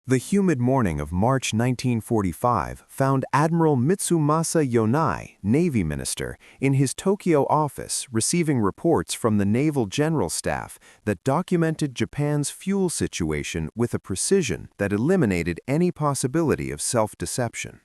The humid morning of March 1945 found Admiral Mitsumasa Yonai, Navy Minister, in his Tokyo office receiving reports from the Naval General Staff that documented Japan's fuel situation with a precision that eliminated any possibility of self-deception.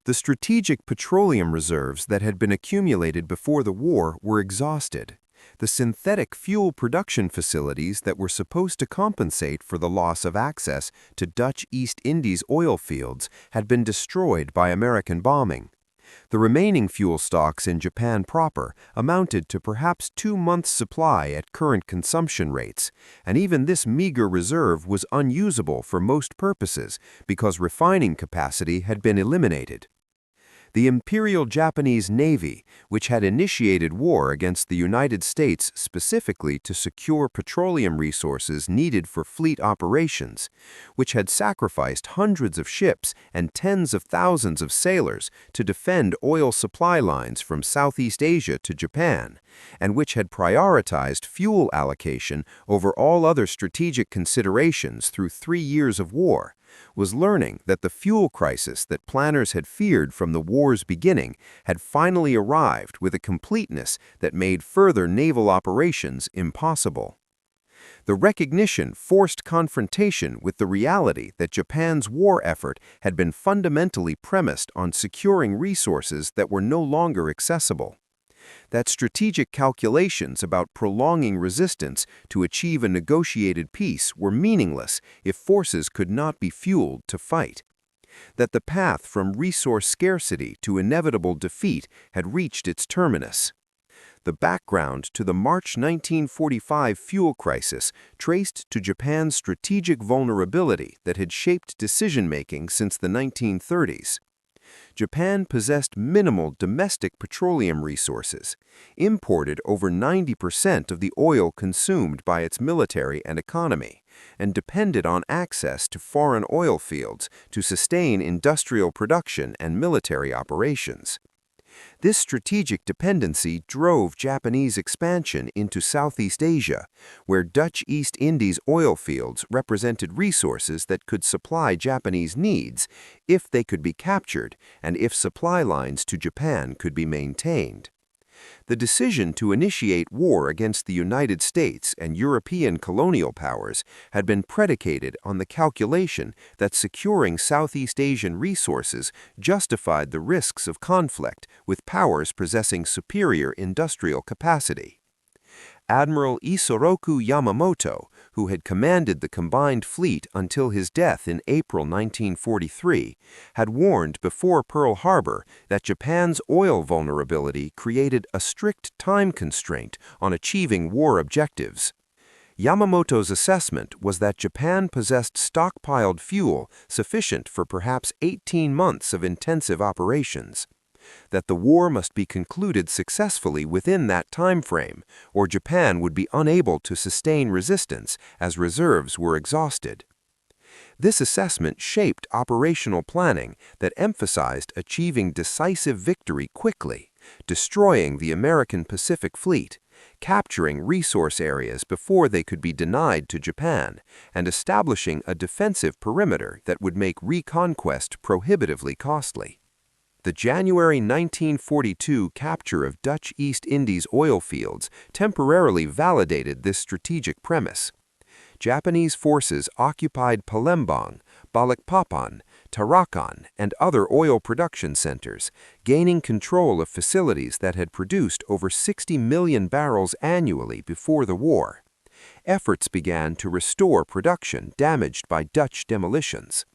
The strategic petroleum reserves that had been accumulated before the war were exhausted. The synthetic fuel production facilities that were supposed to compensate for the loss of access to Dutch East Indies oil fields had been destroyed by American bombing. The remaining fuel stocks in Japan proper amounted to perhaps 2 months' supply at current consumption rates, and even this meager reserve was unusable for most purposes because refining capacity had been eliminated. The Imperial Japanese Navy, which had initiated war against the United States specifically to secure petroleum resources needed for fleet operations, which had sacrificed hundreds of ships and tens of thousands of sailors to defend oil supply lines from Southeast Asia to Japan, and which had prioritized fuel allocation over all other strategic considerations through 3 years of war, was learning that the fuel crisis that planners had feared from the war's beginning had finally arrived with a completeness that made further naval operations impossible. The recognition forced confrontation with the reality that Japan's war effort had been fundamentally premised on securing resources that were no longer accessible. That strategic calculations about prolonging resistance to achieve a negotiated peace were meaningless if forces could not be fueled to fight. That the path from resource scarcity to inevitable defeat had reached its terminus. The background to the March 1945 fuel crisis traced to Japan's strategic vulnerability that had shaped decision-making since the 1930s. Japan possessed minimal domestic petroleum resources, imported over 90% of the oil consumed by its military and economy, and depended on access to foreign oil fields to sustain industrial production and military operations. This strategic dependency drove Japanese expansion into Southeast Asia, where Dutch East Indies oil fields represented resources that could supply Japanese needs if they could be captured and if supply lines to Japan could be maintained. The decision to initiate war against the United States and European colonial powers had been predicated on the calculation that securing Southeast Asian resources justified the risks of conflict with powers possessing superior industrial capacity. Admiral Isoroku Yamamoto, who had commanded the combined fleet until his death in April 1943, had warned before Pearl Harbor that Japan's oil vulnerability created a strict time constraint on achieving war objectives. Yamamoto's assessment was that Japan possessed stockpiled fuel sufficient for perhaps 18 months of intensive operations. That the war must be concluded successfully within that time frame, or Japan would be unable to sustain resistance as reserves were exhausted. This assessment shaped operational planning that emphasized achieving decisive victory quickly, destroying the American Pacific Fleet, capturing resource areas before they could be denied to Japan, and establishing a defensive perimeter that would make reconquest prohibitively costly. The January 1942 capture of Dutch East Indies oil fields temporarily validated this strategic premise. Japanese forces occupied Palembang, Balikpapan, Tarakan, and other oil production centers, gaining control of facilities that had produced over 60 million barrels annually before the war. Efforts began to restore production damaged by Dutch demolitions.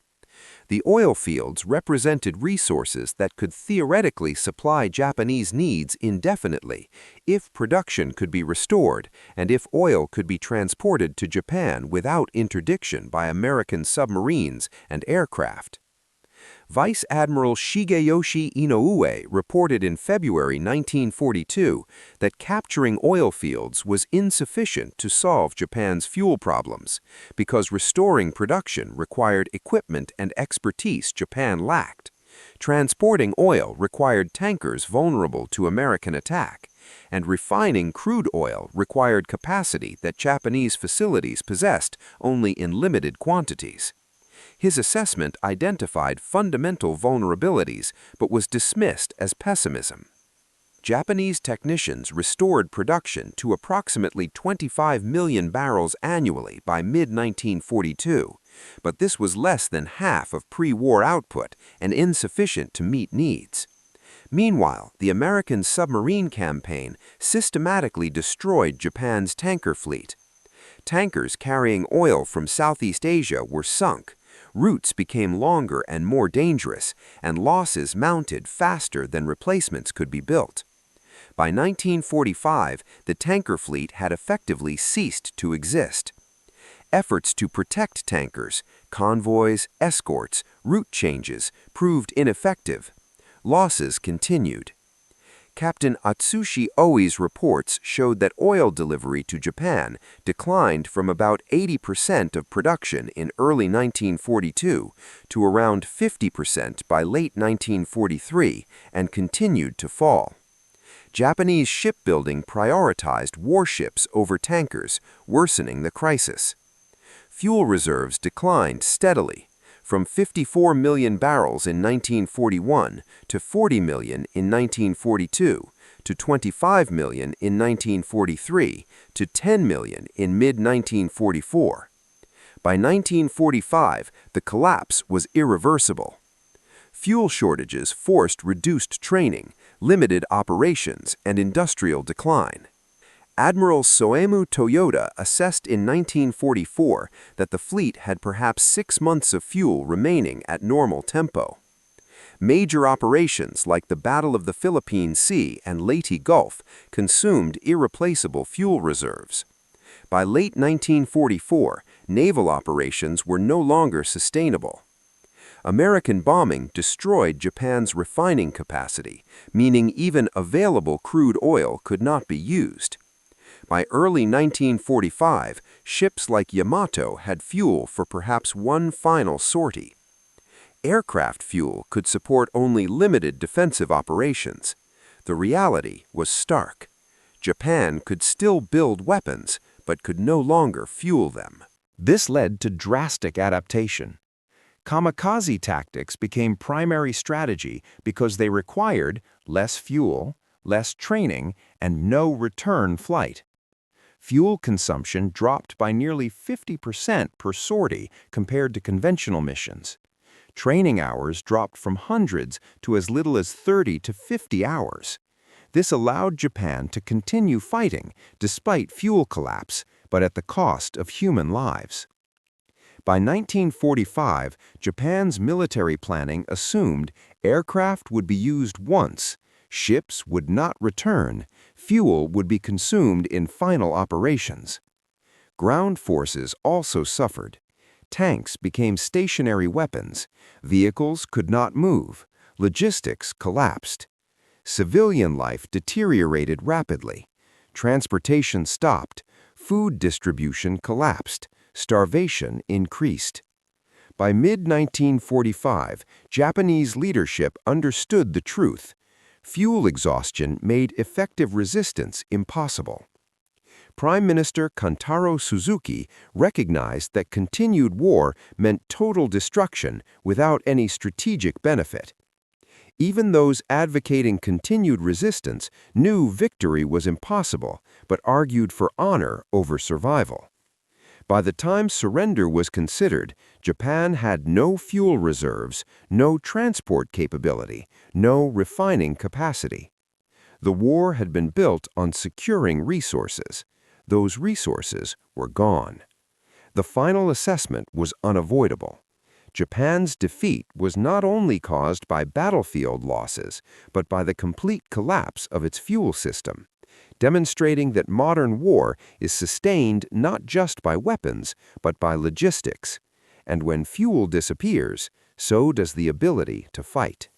The oil fields represented resources that could theoretically supply Japanese needs indefinitely if production could be restored and if oil could be transported to Japan without interdiction by American submarines and aircraft. Vice Admiral Shigeyoshi Inoue reported in February 1942 that capturing oil fields was insufficient to solve Japan's fuel problems because restoring production required equipment and expertise Japan lacked. Transporting oil required tankers vulnerable to American attack, and refining crude oil required capacity that Japanese facilities possessed only in limited quantities. His assessment identified fundamental vulnerabilities but was dismissed as pessimism. Japanese technicians restored production to approximately 25 million barrels annually by mid-1942, but this was less than half of pre-war output and insufficient to meet needs. Meanwhile, the American submarine campaign systematically destroyed Japan's tanker fleet. Tankers carrying oil from Southeast Asia were sunk, routes became longer and more dangerous, and losses mounted faster than replacements could be built. By 1945, the tanker fleet had effectively ceased to exist. Efforts to protect tankers, convoys, escorts, route changes proved ineffective. Losses continued. Captain Atsushi Oi's reports showed that oil delivery to Japan declined from about 80% of production in early 1942 to around 50% by late 1943 and continued to fall. Japanese shipbuilding prioritized warships over tankers, worsening the crisis. Fuel reserves declined steadily, from 54 million barrels in 1941 to 40 million in 1942, to 25 million in 1943, to 10 million in mid-1944. By 1945, the collapse was irreversible. Fuel shortages forced reduced training, limited operations, and industrial decline. Admiral Soemu Toyoda assessed in 1944 that the fleet had perhaps 6 months of fuel remaining at normal tempo. Major operations like the Battle of the Philippine Sea and Leyte Gulf consumed irreplaceable fuel reserves. By late 1944, naval operations were no longer sustainable. American bombing destroyed Japan's refining capacity, meaning even available crude oil could not be used. By early 1945, ships like Yamato had fuel for perhaps one final sortie. Aircraft fuel could support only limited defensive operations. The reality was stark. Japan could still build weapons, but could no longer fuel them. This led to drastic adaptation. Kamikaze tactics became primary strategy because they required less fuel, less training, and no return flight. Fuel consumption dropped by nearly 50% per sortie compared to conventional missions. Training hours dropped from hundreds to as little as 30 to 50 hours. This allowed Japan to continue fighting despite fuel collapse, but at the cost of human lives. By 1945, Japan's military planning assumed aircraft would be used once, ships would not return, fuel would be consumed in final operations. Ground forces also suffered. Tanks became stationary weapons, vehicles could not move, logistics collapsed. Civilian life deteriorated rapidly. Transportation stopped, food distribution collapsed, starvation increased. By mid-1945, Japanese leadership understood the truth. Fuel exhaustion made effective resistance impossible. Prime Minister Kantaro Suzuki recognized that continued war meant total destruction without any strategic benefit. Even those advocating continued resistance knew victory was impossible, but argued for honor over survival. By the time surrender was considered, Japan had no fuel reserves, no transport capability, no refining capacity. The war had been built on securing resources. Those resources were gone. The final assessment was unavoidable. Japan's defeat was not only caused by battlefield losses, but by the complete collapse of its fuel system, demonstrating that modern war is sustained not just by weapons, but by logistics. And when fuel disappears, so does the ability to fight.